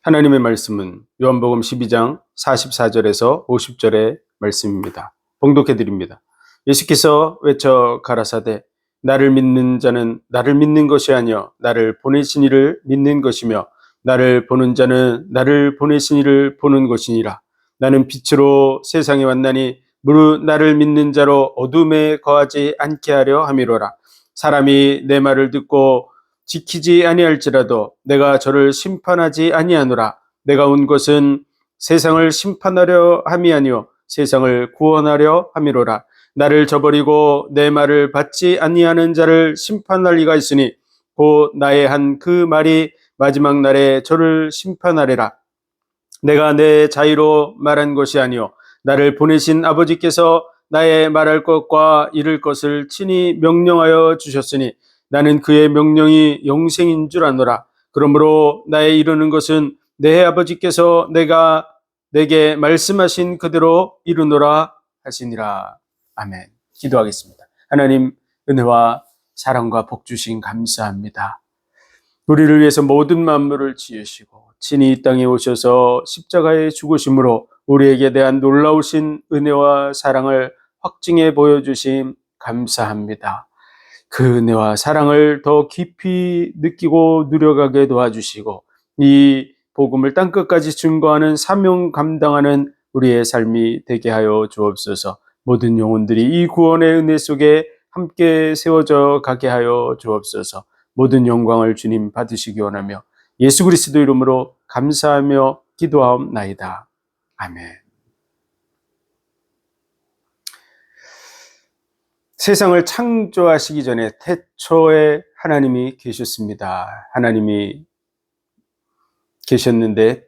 하나님의 말씀은 요한복음 12장 44절에서 50절의 말씀입니다. 봉독해 드립니다. 예수께서 외쳐 가라사대 나를 믿는 자는 나를 믿는 것이 아니요 나를 보내신 이를 믿는 것이며 나를 보는 자는 나를 보내신 이를 보는 것이니라. 나는 빛으로 세상에 왔나니 무릇 나를 믿는 자로 어둠에 거하지 않게 하려 함이로라. 사람이 내 말을 듣고 지키지 아니할지라도 내가 저를 심판하지 아니하노라. 내가 온 것은 세상을 심판하려 함이 아니요 세상을 구원하려 함이로라. 나를 저버리고 내 말을 받지 아니하는 자를 심판할 리가 있으니 곧 나의 한 그 말이 마지막 날에 저를 심판하리라. 내가 내 자의로 말한 것이 아니요 나를 보내신 아버지께서 나의 말할 것과 이룰 것을 친히 명령하여 주셨으니 나는 그의 명령이 영생인 줄 아노라. 그러므로 나의 이루는 것은 내 아버지께서 내게 말씀하신 그대로 이루노라 하시니라. 아멘. 기도하겠습니다. 하나님, 은혜와 사랑과 복 주신 감사합니다. 우리를 위해서 모든 만물을 지으시고 친히 이 땅에 오셔서 십자가의 죽으심으로 우리에게 대한 놀라우신 은혜와 사랑을 확증해 보여주심 감사합니다. 그 은혜와 사랑을 더 깊이 느끼고 누려가게 도와주시고 이 복음을 땅끝까지 증거하는 사명 감당하는 우리의 삶이 되게 하여 주옵소서. 모든 영혼들이 이 구원의 은혜 속에 함께 세워져 가게 하여 주옵소서. 모든 영광을 주님 받으시기 원하며 예수 그리스도 이름으로 감사하며 기도하옵나이다. 아멘. 세상을 창조하시기 전에 태초에 하나님이 계셨습니다. 하나님이 계셨는데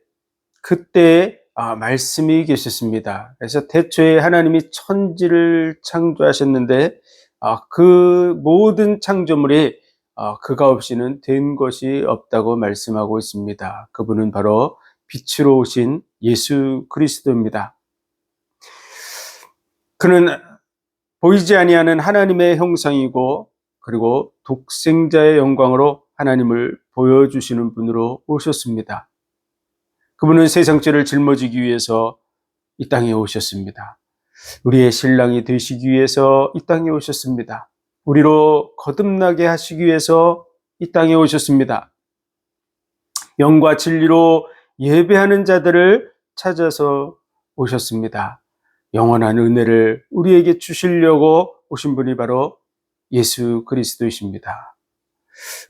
그때 말씀이 계셨습니다. 그래서 태초에 하나님이 천지를 창조하셨는데 그 모든 창조물이 그가 없이는 된 것이 없다고 말씀하고 있습니다. 그분은 바로 빛으로 오신 예수 그리스도입니다. 그는 보이지 아니하는 하나님의 형상이고 그리고 독생자의 영광으로 하나님을 보여주시는 분으로 오셨습니다. 그분은 세상죄를 짊어지기 위해서 이 땅에 오셨습니다. 우리의 신랑이 되시기 위해서 이 땅에 오셨습니다. 우리로 거듭나게 하시기 위해서 이 땅에 오셨습니다. 영과 진리로 예배하는 자들을 찾아서 오셨습니다. 영원한 은혜를 우리에게 주시려고 오신 분이 바로 예수 그리스도이십니다.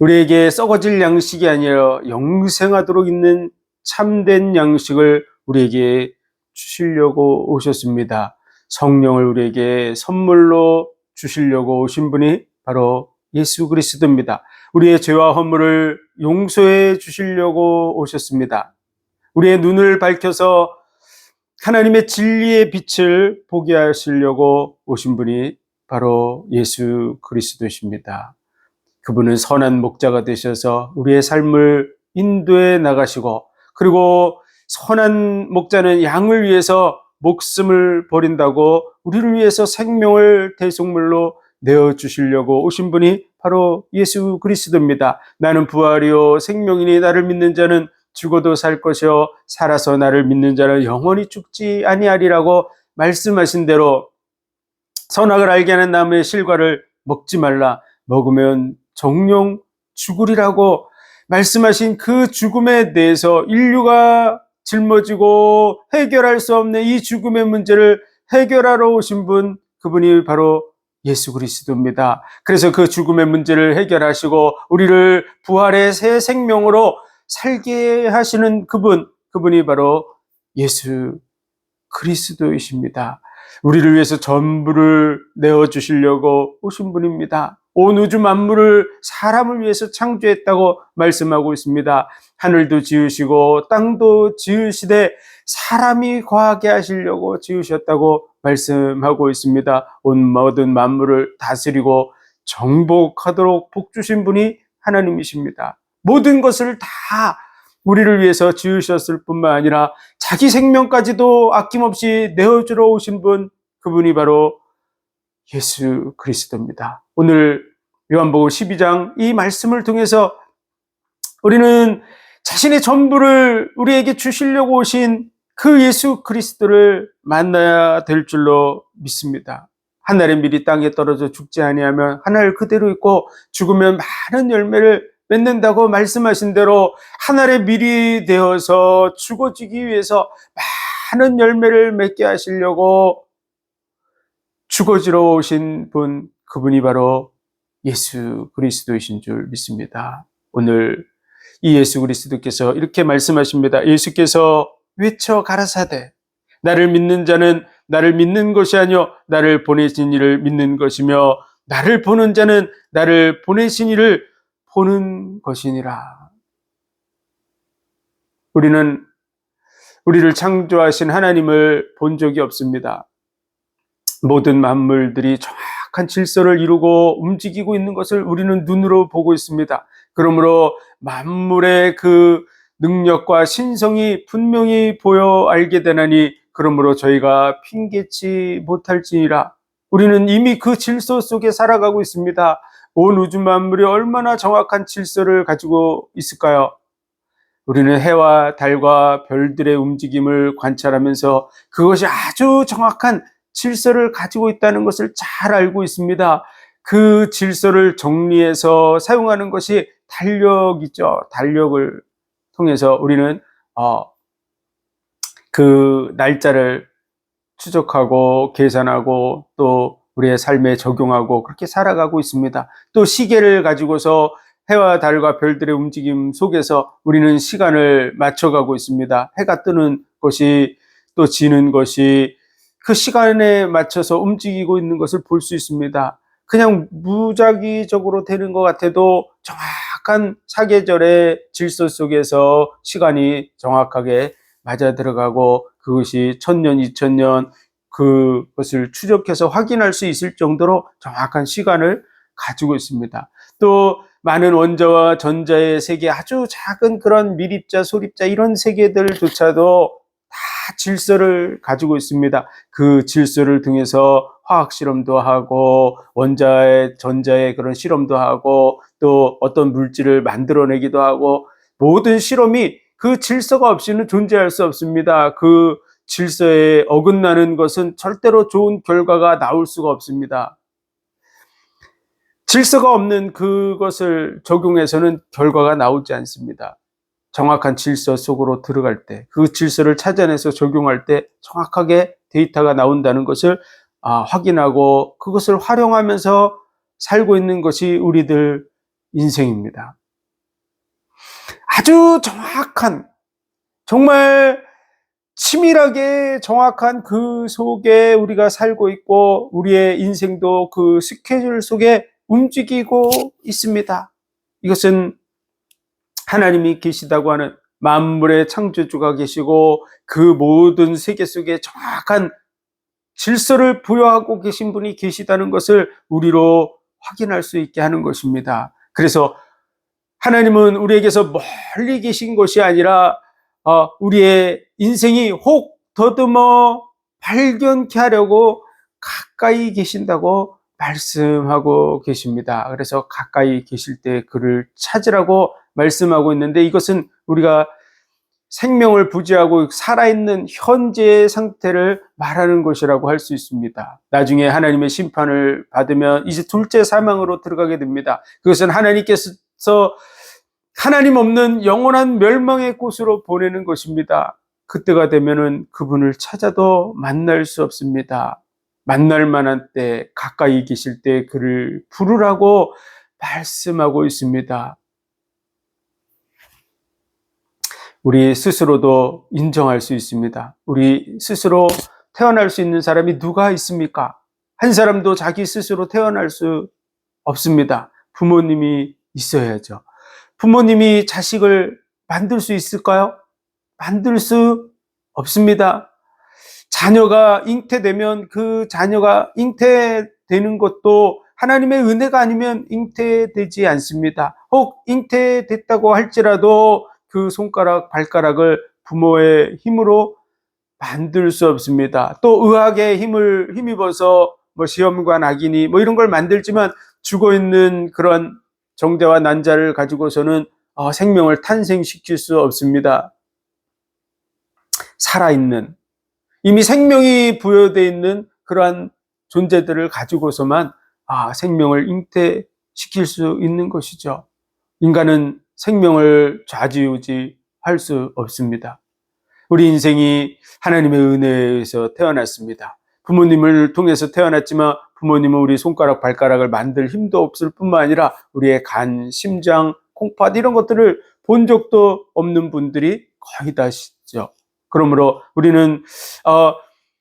우리에게 썩어질 양식이 아니라 영생하도록 있는 참된 양식을 우리에게 주시려고 오셨습니다. 성령을 우리에게 선물로 주시려고 오신 분이 바로 예수 그리스도입니다. 우리의 죄와 허물을 용서해 주시려고 오셨습니다. 우리의 눈을 밝혀서 하나님의 진리의 빛을 보게 하시려고 오신 분이 바로 예수 그리스도이십니다. 그분은 선한 목자가 되셔서 우리의 삶을 인도해 나가시고 그리고 선한 목자는 양을 위해서 목숨을 버린다고 우리를 위해서 생명을 대속물로 내어주시려고 오신 분이 바로 예수 그리스도입니다. 나는 부활이요 생명이니 나를 믿는 자는 죽어도 살 것이요 살아서 나를 믿는 자는 영원히 죽지 아니하리라고 말씀하신 대로 선악을 알게 하는 나무의 실과를 먹지 말라. 먹으면 정령 죽으리라고 말씀하신 그 죽음에 대해서 인류가 짊어지고 해결할 수 없는 이 죽음의 문제를 해결하러 오신 분, 그분이 바로 예수 그리스도입니다. 그래서 그 죽음의 문제를 해결하시고 우리를 부활의 새 생명으로 살게 하시는 그분이 바로 예수 그리스도이십니다. 우리를 위해서 전부를 내어주시려고 오신 분입니다. 온 우주 만물을 사람을 위해서 창조했다고 말씀하고 있습니다. 하늘도 지으시고 땅도 지으시되 사람이 거하게 하시려고 지으셨다고 말씀하고 있습니다. 온 모든 만물을 다스리고 정복하도록 복 주신 분이 하나님이십니다. 모든 것을 다 우리를 위해서 지으셨을 뿐만 아니라 자기 생명까지도 아낌없이 내어주러 오신 분, 그분이 바로 예수 그리스도입니다. 오늘 요한복음 12장 이 말씀을 통해서 우리는 자신의 전부를 우리에게 주시려고 오신 그 예수 그리스도를 만나야 될 줄로 믿습니다. 한 알의 밀이 땅에 떨어져 죽지 아니하면 한 알 그대로 있고 죽으면 많은 열매를 맺는다고 말씀하신 대로 한 알의 밀이 되어서 죽어지기 위해서 많은 열매를 맺게 하시려고 죽어지러 오신 분, 그분이 바로 예수 그리스도이신 줄 믿습니다. 오늘 이 예수 그리스도께서 이렇게 말씀하십니다. 예수께서 외쳐 가라사대 나를 믿는 자는 나를 믿는 것이 아니요 나를 보내신 이를 믿는 것이며 나를 보는 자는 나를 보내신 이를 보는 것이니라. 우리는 우리를 창조하신 하나님을 본 적이 없습니다. 모든 만물들이 정확한 질서를 이루고 움직이고 있는 것을 우리는 눈으로 보고 있습니다. 그러므로 만물의 그 능력과 신성이 분명히 보여 알게 되나니 그러므로 저희가 핑계치 못할지니라. 우리는 이미 그 질서 속에 살아가고 있습니다. 온 우주 만물이 얼마나 정확한 질서를 가지고 있을까요? 우리는 해와 달과 별들의 움직임을 관찰하면서 그것이 아주 정확한 질서를 가지고 있다는 것을 잘 알고 있습니다. 그 질서를 정리해서 사용하는 것이 달력이죠. 달력을 통해서 우리는 그 날짜를 추적하고 계산하고 또 우리의 삶에 적용하고 그렇게 살아가고 있습니다. 또 시계를 가지고서 해와 달과 별들의 움직임 속에서 우리는 시간을 맞춰가고 있습니다. 해가 뜨는 것이 또 지는 것이 그 시간에 맞춰서 움직이고 있는 것을 볼 수 있습니다. 그냥 무작위적으로 되는 것 같아도 정확한 사계절의 질서 속에서 시간이 정확하게 맞아 들어가고 그것이 1000년, 2000년 그것을 추적해서 확인할 수 있을 정도로 정확한 시간을 가지고 있습니다. 또 많은 원자와 전자의 세계, 아주 작은 그런 밀입자, 소립자 이런 세계들조차도 다 질서를 가지고 있습니다. 그 질서를 통해서 화학 실험도 하고 원자의 전자의 그런 실험도 하고 또 어떤 물질을 만들어내기도 하고 모든 실험이 그 질서가 없이는 존재할 수 없습니다. 그 질서에 어긋나는 것은 절대로 좋은 결과가 나올 수가 없습니다. 질서가 없는 그것을 적용해서는 결과가 나오지 않습니다. 정확한 질서 속으로 들어갈 때, 그 질서를 찾아내서 적용할 때 정확하게 데이터가 나온다는 것을 확인하고 그것을 활용하면서 살고 있는 것이 우리들 인생입니다. 아주 정확한, 정말 치밀하게 정확한 그 속에 우리가 살고 있고 우리의 인생도 그 스케줄 속에 움직이고 있습니다. 이것은 하나님이 계시다고 하는 만물의 창조주가 계시고 그 모든 세계 속에 정확한 질서를 부여하고 계신 분이 계시다는 것을 우리로 확인할 수 있게 하는 것입니다. 그래서 하나님은 우리에게서 멀리 계신 것이 아니라 우리의 인생이 혹 더듬어 발견케 하려고 가까이 계신다고 말씀하고 계십니다. 그래서 가까이 계실 때 그를 찾으라고 말씀하고 있는데 이것은 우리가 생명을 부지하고 살아있는 현재의 상태를 말하는 것이라고 할 수 있습니다. 나중에 하나님의 심판을 받으면 이제 둘째 사망으로 들어가게 됩니다. 그것은 하나님께서 하나님 없는 영원한 멸망의 곳으로 보내는 것입니다. 그때가 되면은 그분을 찾아도 만날 수 없습니다. 만날 만한 때, 가까이 계실 때 그를 부르라고 말씀하고 있습니다. 우리 스스로도 인정할 수 있습니다. 우리 스스로 태어날 수 있는 사람이 누가 있습니까? 한 사람도 자기 스스로 태어날 수 없습니다. 부모님이 있어야죠. 부모님이 자식을 만들 수 있을까요? 만들 수 없습니다. 자녀가 잉태되면 그 자녀가 잉태되는 것도 하나님의 은혜가 아니면 잉태되지 않습니다. 혹 잉태됐다고 할지라도 그 손가락, 발가락을 부모의 힘으로 만들 수 없습니다. 또 의학의 힘을 힘입어서 시험관 악인이 이런 걸 만들지만 죽어 있는 그런 정자와 난자를 가지고서는 생명을 탄생시킬 수 없습니다. 살아있는, 이미 생명이 부여되어 있는 그러한 존재들을 가지고서만 생명을 잉태시킬 수 있는 것이죠. 인간은 생명을 좌지우지할 수 없습니다. 우리 인생이 하나님의 은혜에서 태어났습니다. 부모님을 통해서 태어났지만 부모님은 우리 손가락 발가락을 만들 힘도 없을 뿐만 아니라 우리의 간, 심장, 콩팥 이런 것들을 본 적도 없는 분들이 거의 다시죠. 그러므로 우리는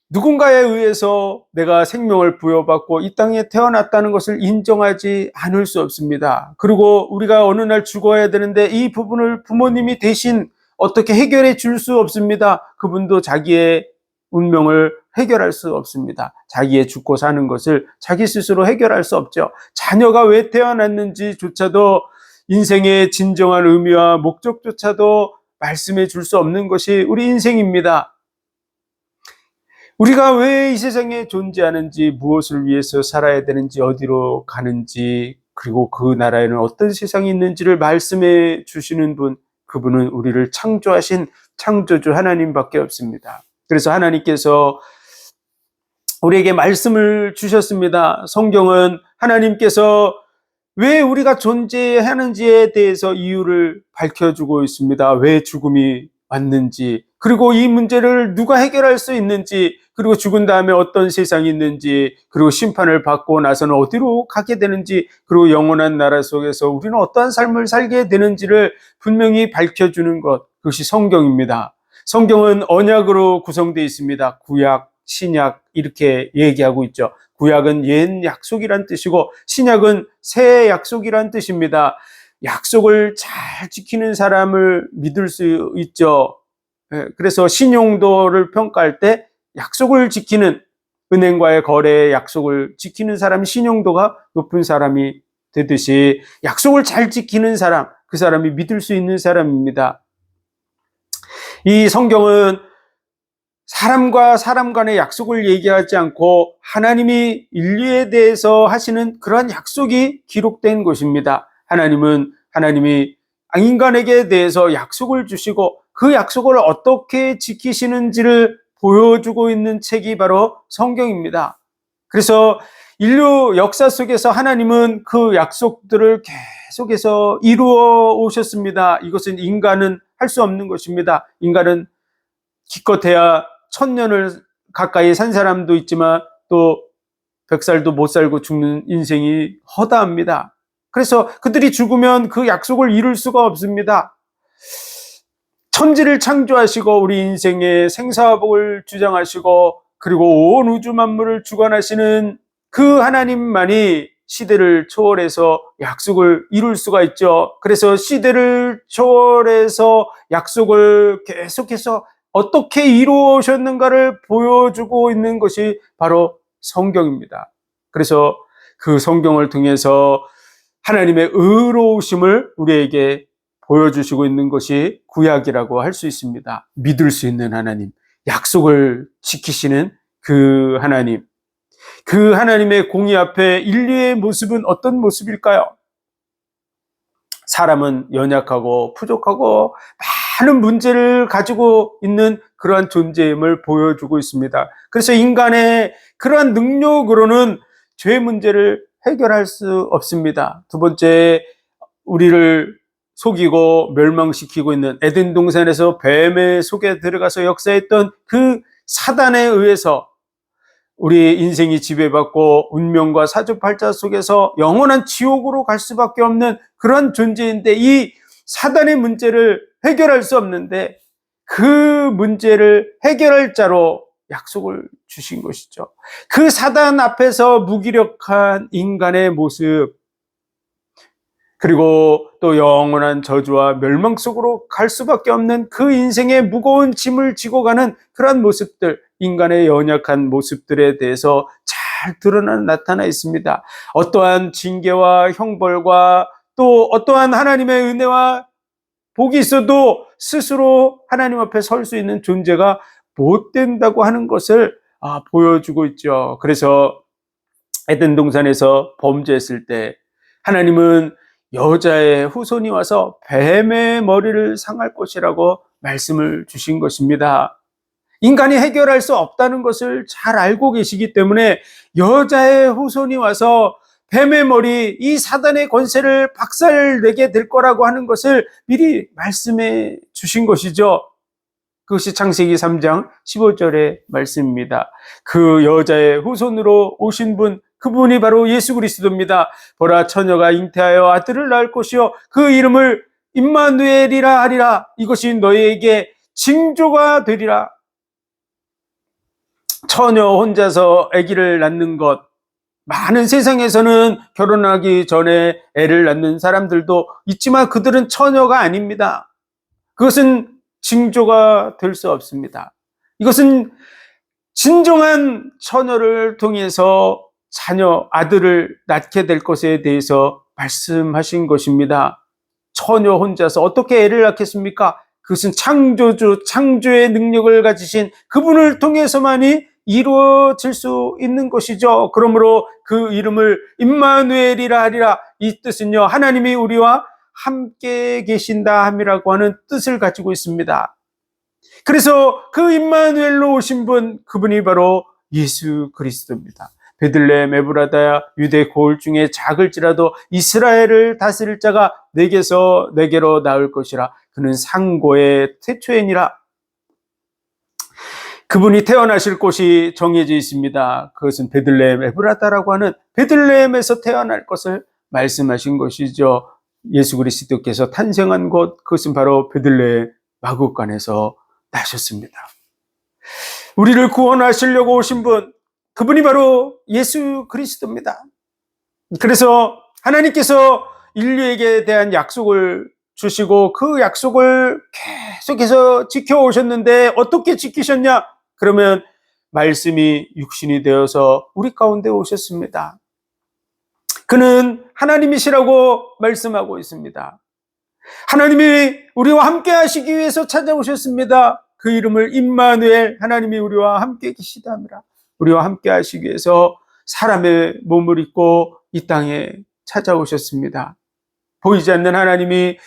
누군가에 의해서 내가 생명을 부여받고 이 땅에 태어났다는 것을 인정하지 않을 수 없습니다. 그리고 우리가 어느 날 죽어야 되는데 이 부분을 부모님이 대신 어떻게 해결해 줄 수 없습니다. 그분도 자기의 운명을 해결할 수 없습니다. 자기의 죽고 사는 것을 자기 스스로 해결할 수 없죠. 자녀가 왜 태어났는지조차도, 인생의 진정한 의미와 목적조차도 말씀해 줄 수 없는 것이 우리 인생입니다. 우리가 왜 이 세상에 존재하는지, 무엇을 위해서 살아야 되는지, 어디로 가는지, 그리고 그 나라에는 어떤 세상이 있는지를 말씀해 주시는 분, 그분은 우리를 창조하신 창조주 하나님밖에 없습니다. 그래서 하나님께서 우리에게 말씀을 주셨습니다. 성경은 하나님께서 왜 우리가 존재하는지에 대해서 이유를 밝혀주고 있습니다. 왜 죽음이 왔는지, 그리고 이 문제를 누가 해결할 수 있는지, 그리고 죽은 다음에 어떤 세상이 있는지, 그리고 심판을 받고 나서는 어디로 가게 되는지, 그리고 영원한 나라 속에서 우리는 어떠한 삶을 살게 되는지를 분명히 밝혀주는 것, 그것이 성경입니다. 성경은 언약으로 구성되어 있습니다. 구약, 신약 이렇게 얘기하고 있죠. 구약은 옛 약속이란 뜻이고 신약은 새 약속이란 뜻입니다. 약속을 잘 지키는 사람을 믿을 수 있죠. 그래서 신용도를 평가할 때 약속을 지키는, 은행과의 거래의 약속을 지키는 사람이 신용도가 높은 사람이 되듯이 약속을 잘 지키는 사람, 그 사람이 믿을 수 있는 사람입니다. 이 성경은 사람과 사람 간의 약속을 얘기하지 않고 하나님이 인류에 대해서 하시는 그러한 약속이 기록된 것입니다. 하나님이 인간에게 대해서 약속을 주시고 그 약속을 어떻게 지키시는지를 보여주고 있는 책이 바로 성경입니다. 그래서 인류 역사 속에서 하나님은 그 약속들을 계속해서 이루어 오셨습니다. 이것은 인간은 할 수 없는 것입니다. 인간은 기껏해야 1000년을 가까이 산 사람도 있지만 또 100살도 못 살고 죽는 인생이 허다합니다. 그래서 그들이 죽으면 그 약속을 이룰 수가 없습니다. 천지를 창조하시고 우리 인생의 생사복을 주장하시고 그리고 온 우주 만물을 주관하시는 그 하나님만이 시대를 초월해서 약속을 이룰 수가 있죠. 그래서 시대를 초월해서 약속을 계속해서 어떻게 이루어졌는가를 보여주고 있는 것이 바로 성경입니다. 그래서 그 성경을 통해서 하나님의 의로우심을 우리에게 보여주시고 있는 것이 구약이라고 할 수 있습니다. 믿을 수 있는 하나님, 약속을 지키시는 그 하나님, 그 하나님의 공의 앞에 인류의 모습은 어떤 모습일까요? 사람은 연약하고 부족하고 많은 문제를 가지고 있는 그러한 존재임을 보여주고 있습니다. 그래서 인간의 그러한 능력으로는 죄 문제를 해결할 수 없습니다. 두 번째, 우리를 속이고 멸망시키고 있는 에덴 동산에서 뱀의 속에 들어가서 역사했던 그 사단에 의해서 우리 인생이 지배받고 운명과 사주팔자 속에서 영원한 지옥으로 갈 수밖에 없는 그런 존재인데, 이 사단의 문제를 해결할 수 없는데 그 문제를 해결할 자로 약속을 주신 것이죠. 그 사단 앞에서 무기력한 인간의 모습, 그리고 또 영원한 저주와 멸망 속으로 갈 수밖에 없는 그 인생의 무거운 짐을 지고 가는 그런 모습들, 인간의 연약한 모습들에 대해서 잘 나타나 있습니다. 어떠한 징계와 형벌과 또 어떠한 하나님의 은혜와 복이 있어도 스스로 하나님 앞에 설 수 있는 존재가 못 된다고 하는 것을 보여주고 있죠. 그래서 에덴 동산에서 범죄했을 때 하나님은 여자의 후손이 와서 뱀의 머리를 상할 것이라고 말씀을 주신 것입니다. 인간이 해결할 수 없다는 것을 잘 알고 계시기 때문에 여자의 후손이 와서 뱀의 머리, 이 사단의 권세를 박살내게 될 거라고 하는 것을 미리 말씀해 주신 것이죠. 그것이 창세기 3장 15절의 말씀입니다. 그 여자의 후손으로 오신 분, 그분이 바로 예수 그리스도입니다. 보라, 처녀가 잉태하여 아들을 낳을 것이요 그 이름을 임마누엘이라 하리라. 이것이 너희에게 징조가 되리라. 처녀 혼자서 아기를 낳는 것, 많은 세상에서는 결혼하기 전에 애를 낳는 사람들도 있지만 그들은 처녀가 아닙니다. 그것은 징조가 될 수 없습니다. 이것은 진정한 처녀를 통해서 자녀, 아들을 낳게 될 것에 대해서 말씀하신 것입니다. 처녀 혼자서 어떻게 애를 낳겠습니까? 그것은 창조주, 창조의 능력을 가지신 그분을 통해서만이 이루어질 수 있는 것이죠. 그러므로 그 이름을 임마누엘이라 하리라. 이 뜻은요, 하나님이 우리와 함께 계신다 함이라고 하는 뜻을 가지고 있습니다. 그래서 그 임마누엘로 오신 분, 그분이 바로 예수 그리스도입니다. 베들레헴 에브라다야 유대 고을 중에 작을지라도 이스라엘을 다스릴 자가 내게서 내게로 나올 것이라. 그는 상고의 태초이니라. 그분이 태어나실 곳이 정해져 있습니다. 그것은 베들레헴 에브라다라고 하는 베들레헴에서 태어날 것을 말씀하신 것이죠. 예수 그리스도께서 탄생한 곳, 그것은 바로 베들레헴 마구간에서 나셨습니다. 우리를 구원하시려고 오신 분, 그분이 바로 예수 그리스도입니다. 그래서 하나님께서 인류에게 대한 약속을 주시고 그 약속을 계속해서 지켜오셨는데 어떻게 지키셨냐? 그러면 말씀이 육신이 되어서 우리 가운데 오셨습니다. 그는 하나님이시라고 말씀하고 있습니다. 하나님이 우리와 함께 하시기 위해서 찾아오셨습니다. 그 이름을 임마누엘, 하나님이 우리와 함께 계시다 함이라. 우리와 함께 하시기 위해서 사람의 몸을 입고 이 땅에 찾아오셨습니다. 보이지 않는 하나님이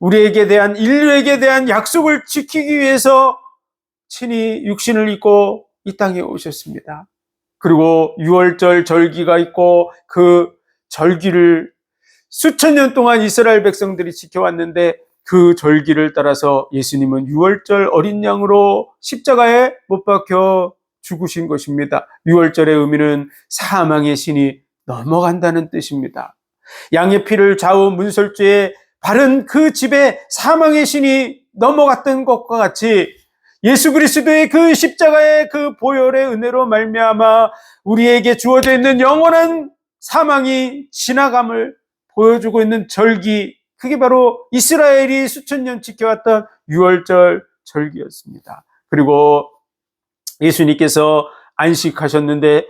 우리에게 대한, 인류에게 대한 약속을 지키기 위해서 친히 육신을 입고 이 땅에 오셨습니다. 그리고 유월절 절기가 있고 그 절기를 수천 년 동안 이스라엘 백성들이 지켜왔는데 그 절기를 따라서 예수님은 유월절 어린 양으로 십자가에 못 박혀 죽으신 것입니다. 유월절의 의미는 사망의 신이 넘어간다는 뜻입니다. 양의 피를 좌우 문설주에 바른 그 집에 사망의 신이 넘어갔던 것과 같이 예수 그리스도의 그 십자가의 그 보혈의 은혜로 말미암아 우리에게 주어져 있는 영원한 사망이 지나감을 보여주고 있는 절기, 그게 바로 이스라엘이 수천 년 지켜왔던 유월절 절기였습니다. 그리고 예수님께서 안식하셨는데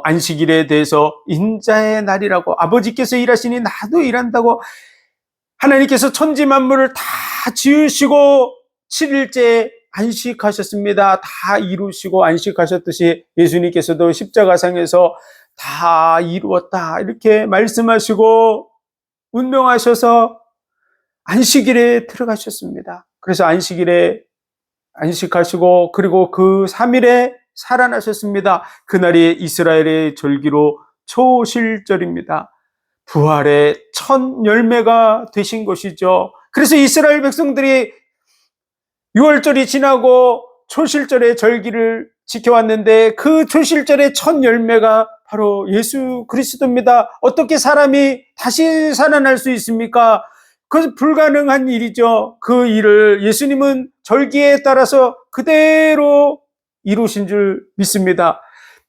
안식일에 대해서 인자의 날이라고, 아버지께서 일하시니 나도 일한다고, 하나님께서 천지 만물을 다 지으시고 7일째 안식하셨습니다. 다 이루시고 안식하셨듯이 예수님께서도 십자가상에서 다 이루었다 이렇게 말씀하시고 운명하셔서 안식일에 들어가셨습니다. 그래서 안식일에 안식하시고 그리고 그 3일에 살아나셨습니다. 그날이 이스라엘의 절기로 초실절입니다. 부활의 첫 열매가 되신 것이죠. 그래서 이스라엘 백성들이 6월절이 지나고 초실절의 절기를 지켜왔는데 그 초실절의 첫 열매가 바로 예수 그리스도입니다. 어떻게 사람이 다시 살아날 수 있습니까? 그것은 불가능한 일이죠. 그 일을 예수님은 절기에 따라서 그대로 이루신 줄 믿습니다.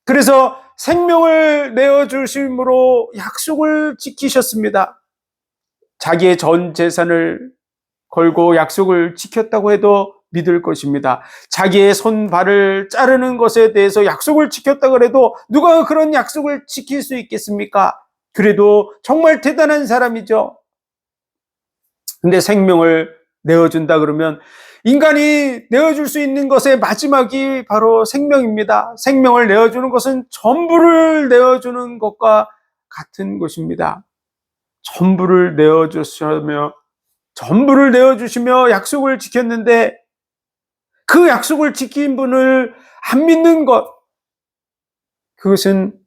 그래서 생명을 내어주심으로 약속을 지키셨습니다. 자기의 전 재산을 걸고 약속을 지켰다고 해도 믿을 것입니다. 자기의 손발을 자르는 것에 대해서 약속을 지켰다고 해도 누가 그런 약속을 지킬 수 있겠습니까? 그래도 정말 대단한 사람이죠. 근데 생명을 내어준다 그러면 인간이 내어줄 수 있는 것의 마지막이 바로 생명입니다. 생명을 내어주는 것은 전부를 내어주는 것과 같은 것입니다. 전부를 내어주시며 약속을 지켰는데 그 약속을 지킨 분을 안 믿는 것, 그것은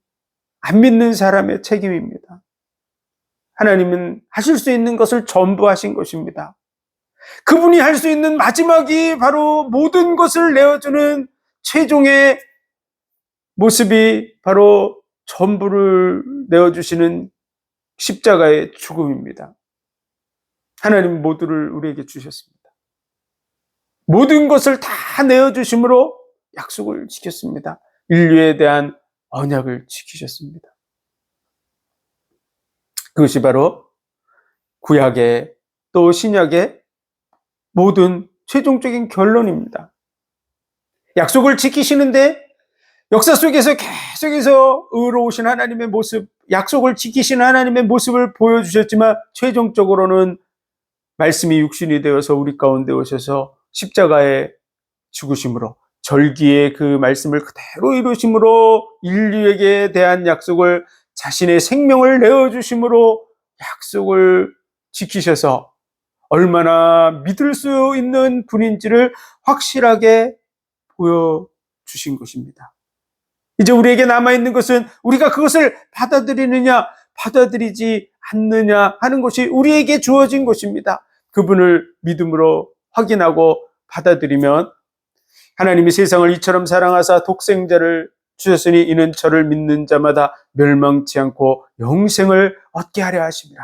안 믿는 사람의 책임입니다. 하나님은 하실 수 있는 것을 전부 하신 것입니다. 그분이 할 수 있는 마지막이 바로 모든 것을 내어주는 최종의 모습이 바로 전부를 내어주시는 십자가의 죽음입니다. 하나님 모두를 우리에게 주셨습니다. 모든 것을 다 내어주심으로 약속을 지켰습니다. 인류에 대한 언약을 지키셨습니다. 그것이 바로 구약의 또 신약의 모든 최종적인 결론입니다. 약속을 지키시는데 역사 속에서 계속해서 의로우신 하나님의 모습, 약속을 지키시는 하나님의 모습을 보여주셨지만 최종적으로는 말씀이 육신이 되어서 우리 가운데 오셔서 십자가에 죽으심으로 절기의 그 말씀을 그대로 이루심으로 인류에게 대한 약속을 자신의 생명을 내어주심으로 약속을 지키셔서 얼마나 믿을 수 있는 분인지를 확실하게 보여주신 것입니다. 이제 우리에게 남아있는 것은 우리가 그것을 받아들이느냐 받아들이지 않느냐 하는 것이 우리에게 주어진 것입니다. 그분을 믿음으로 확인하고 받아들이면 하나님이 세상을 이처럼 사랑하사 독생자를 주셨으니 이는 저를 믿는 자마다 멸망치 않고 영생을 얻게 하려 하심이라.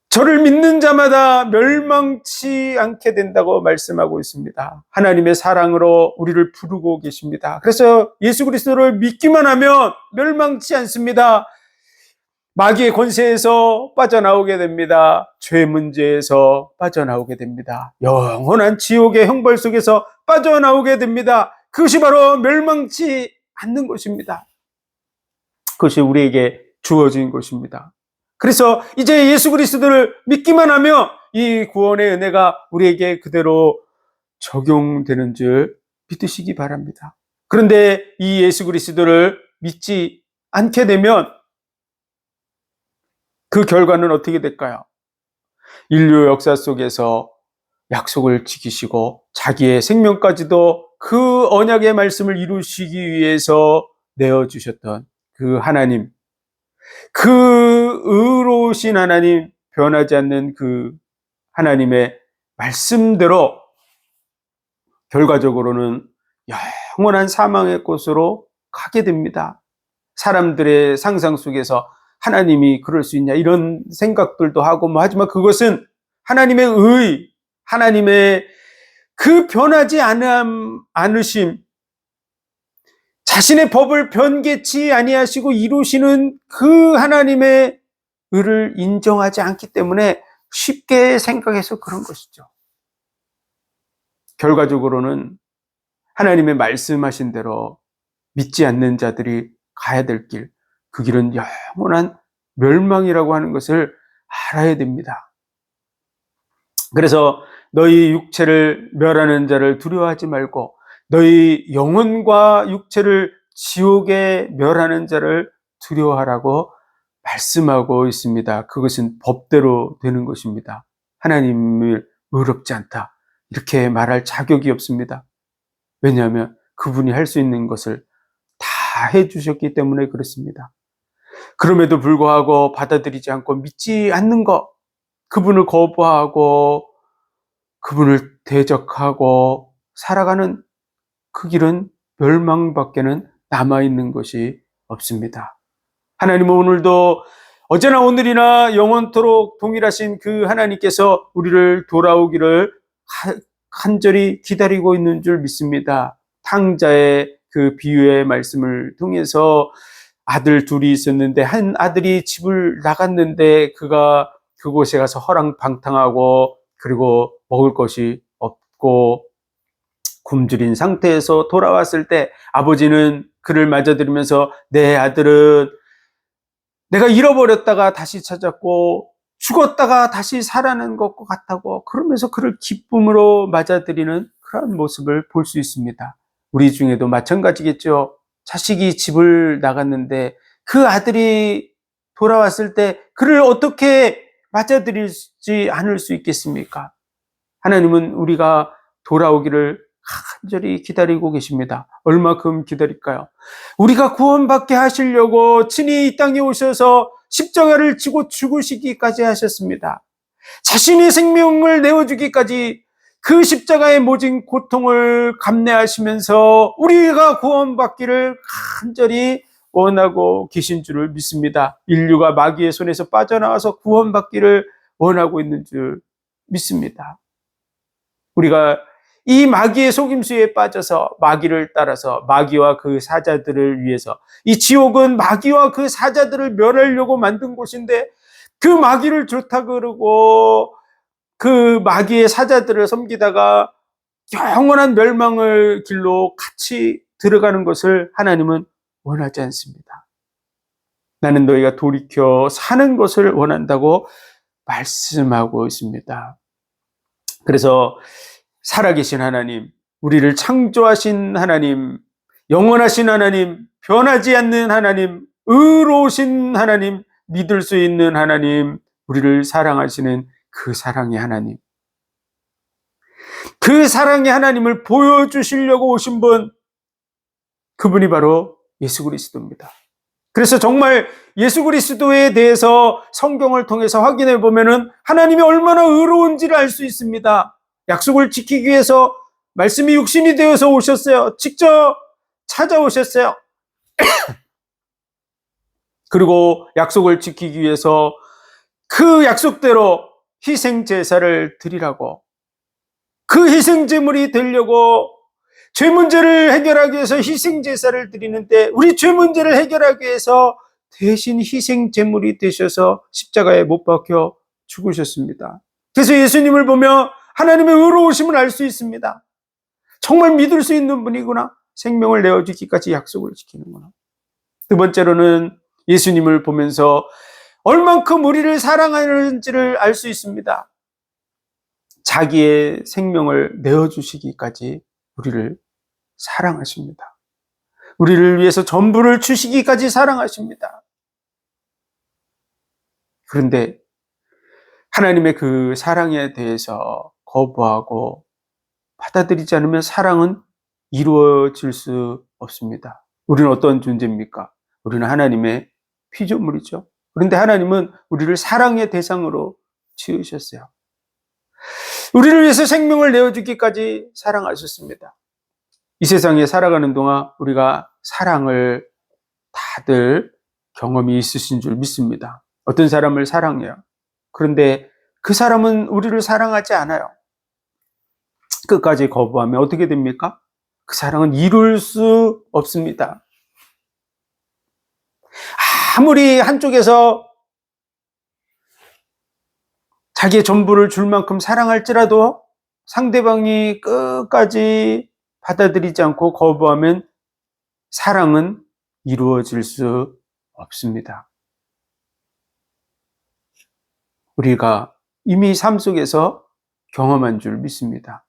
저를 믿는 자마다 멸망치 않게 된다고 말씀하고 있습니다. 하나님의 사랑으로 우리를 부르고 계십니다. 그래서 예수 그리스도를 믿기만 하면 멸망치 않습니다. 마귀의 권세에서 빠져나오게 됩니다. 죄 문제에서 빠져나오게 됩니다. 영원한 지옥의 형벌 속에서 빠져나오게 됩니다. 그것이 바로 멸망치 않는 것입니다. 그것이 우리에게 주어진 것입니다. 그래서 이제 예수 그리스도를 믿기만 하면 이 구원의 은혜가 우리에게 그대로 적용되는 줄 믿으시기 바랍니다. 그런데 이 예수 그리스도를 믿지 않게 되면 그 결과는 어떻게 될까요? 인류 역사 속에서 약속을 지키시고 자기의 생명까지도 그 언약의 말씀을 이루시기 위해서 내어주셨던 그 하나님, 그 의로우신 하나님, 변하지 않는 그 하나님의 말씀대로 결과적으로는 영원한 사망의 곳으로 가게 됩니다. 사람들의 상상 속에서 하나님이 그럴 수 있냐 이런 생각들도 하고 하지만 그것은 하나님의 의, 하나님의 그 변하지 않으심, 자신의 법을 변개치 아니하시고 이루시는 그 하나님의 의를 인정하지 않기 때문에 쉽게 생각해서 그런 것이죠. 결과적으로는 하나님의 말씀하신 대로 믿지 않는 자들이 가야 될 길, 그 길은 영원한 멸망이라고 하는 것을 알아야 됩니다. 그래서 너희 육체를 멸하는 자를 두려워하지 말고 너희 영혼과 육체를 지옥에 멸하는 자를 두려워하라고 말씀하고 있습니다. 그것은 법대로 되는 것입니다. 하나님을 의롭지 않다 이렇게 말할 자격이 없습니다. 왜냐하면 그분이 할 수 있는 것을 다 해주셨기 때문에 그렇습니다. 그럼에도 불구하고 받아들이지 않고 믿지 않는 것, 그분을 거부하고 그분을 대적하고 살아가는 그 길은 멸망밖에는 남아있는 것이 없습니다. 하나님은 오늘도 어제나 오늘이나 영원토록 동일하신 그 하나님께서 우리를 돌아오기를 간절히 기다리고 있는 줄 믿습니다. 탕자의 그 비유의 말씀을 통해서 아들 둘이 있었는데 한 아들이 집을 나갔는데 그가 그곳에 가서 허랑방탕하고 그리고 먹을 것이 없고 굶주린 상태에서 돌아왔을 때 아버지는 그를 맞아들이면서 내 아들은 내가 잃어버렸다가 다시 찾았고 죽었다가 다시 살아난 것 같다고 그러면서 그를 기쁨으로 맞아들이는 그런 모습을 볼 수 있습니다. 우리 중에도 마찬가지겠죠. 자식이 집을 나갔는데 그 아들이 돌아왔을 때 그를 어떻게 맞아들이지 않을 수 있겠습니까? 하나님은 우리가 돌아오기를 간절히 기다리고 계십니다. 얼마큼 기다릴까요? 우리가 구원받게 하시려고 친히 이 땅에 오셔서 십자가를 지고 죽으시기까지 하셨습니다. 자신의 생명을 내어주기까지 그 십자가의 모진 고통을 감내하시면서 우리가 구원받기를 간절히 원하고 계신 줄을 믿습니다. 인류가 마귀의 손에서 빠져나와서 구원받기를 원하고 있는 줄 믿습니다. 우리가 이 마귀의 속임수에 빠져서 마귀를 따라서 마귀와 그 사자들을 위해서, 이 지옥은 마귀와 그 사자들을 멸하려고 만든 곳인데 그 마귀를 좋다 그러고 그 마귀의 사자들을 섬기다가 영원한 멸망을 길로 같이 들어가는 것을 하나님은 원하지 않습니다. 나는 너희가 돌이켜 사는 것을 원한다고 말씀하고 있습니다. 그래서 살아계신 하나님, 우리를 창조하신 하나님, 영원하신 하나님, 변하지 않는 하나님, 의로우신 하나님, 믿을 수 있는 하나님, 우리를 사랑하시는 그 사랑의 하나님, 그 사랑의 하나님을 보여주시려고 오신 분, 그분이 바로 예수 그리스도입니다. 그래서 정말 예수 그리스도에 대해서 성경을 통해서 확인해 보면은 하나님이 얼마나 의로운지를 알 수 있습니다. 약속을 지키기 위해서 말씀이 육신이 되어서 오셨어요. 직접 찾아오셨어요. 그리고 약속을 지키기 위해서 그 약속대로 희생 제사를 드리라고, 그 희생 제물이 되려고 죄 문제를 해결하기 위해서 희생 제사를 드리는데 우리 죄 문제를 해결하기 위해서 대신 희생 제물이 되셔서 십자가에 못 박혀 죽으셨습니다. 그래서 예수님을 보며 하나님의 의로우심을 알 수 있습니다. 정말 믿을 수 있는 분이구나. 생명을 내어주기까지 약속을 지키는구나. 두 번째로는 예수님을 보면서 얼만큼 우리를 사랑하는지를 알 수 있습니다. 자기의 생명을 내어주시기까지 우리를 사랑하십니다. 우리를 위해서 전부를 주시기까지 사랑하십니다. 그런데 하나님의 그 사랑에 대해서 거부하고 받아들이지 않으면 사랑은 이루어질 수 없습니다. 우리는 어떤 존재입니까? 우리는 하나님의 피조물이죠. 그런데 하나님은 우리를 사랑의 대상으로 지으셨어요. 우리를 위해서 생명을 내어주기까지 사랑하셨습니다. 이 세상에 살아가는 동안 우리가 사랑을 다들 경험이 있으신 줄 믿습니다. 어떤 사람을 사랑해요. 그런데 그 사람은 우리를 사랑하지 않아요. 끝까지 거부하면 어떻게 됩니까? 그 사랑은 이룰 수 없습니다. 아무리 한쪽에서 자기의 전부를 줄 만큼 사랑할지라도 상대방이 끝까지 받아들이지 않고 거부하면 사랑은 이루어질 수 없습니다. 우리가 이미 삶 속에서 경험한 줄 믿습니다.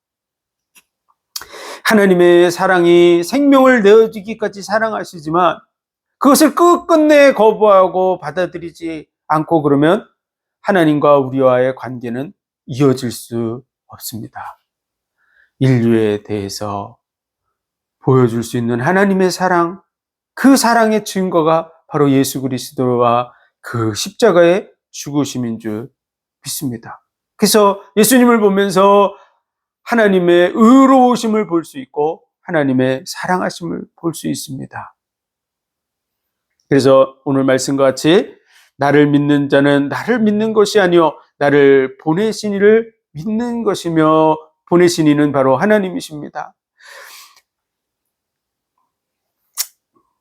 하나님의 사랑이 생명을 내어주기까지 사랑하시지만 그것을 끝끝내 거부하고 받아들이지 않고 그러면 하나님과 우리와의 관계는 이어질 수 없습니다. 인류에 대해서 보여줄 수 있는 하나님의 사랑, 그 사랑의 증거가 바로 예수 그리스도와 그 십자가의 죽으심인 줄 믿습니다. 그래서 예수님을 보면서 하나님의 의로우심을 볼 수 있고 하나님의 사랑하심을 볼 수 있습니다. 그래서 오늘 말씀과 같이 나를 믿는 자는 나를 믿는 것이 아니요 나를 보내신 이를 믿는 것이며 보내신 이는 바로 하나님이십니다.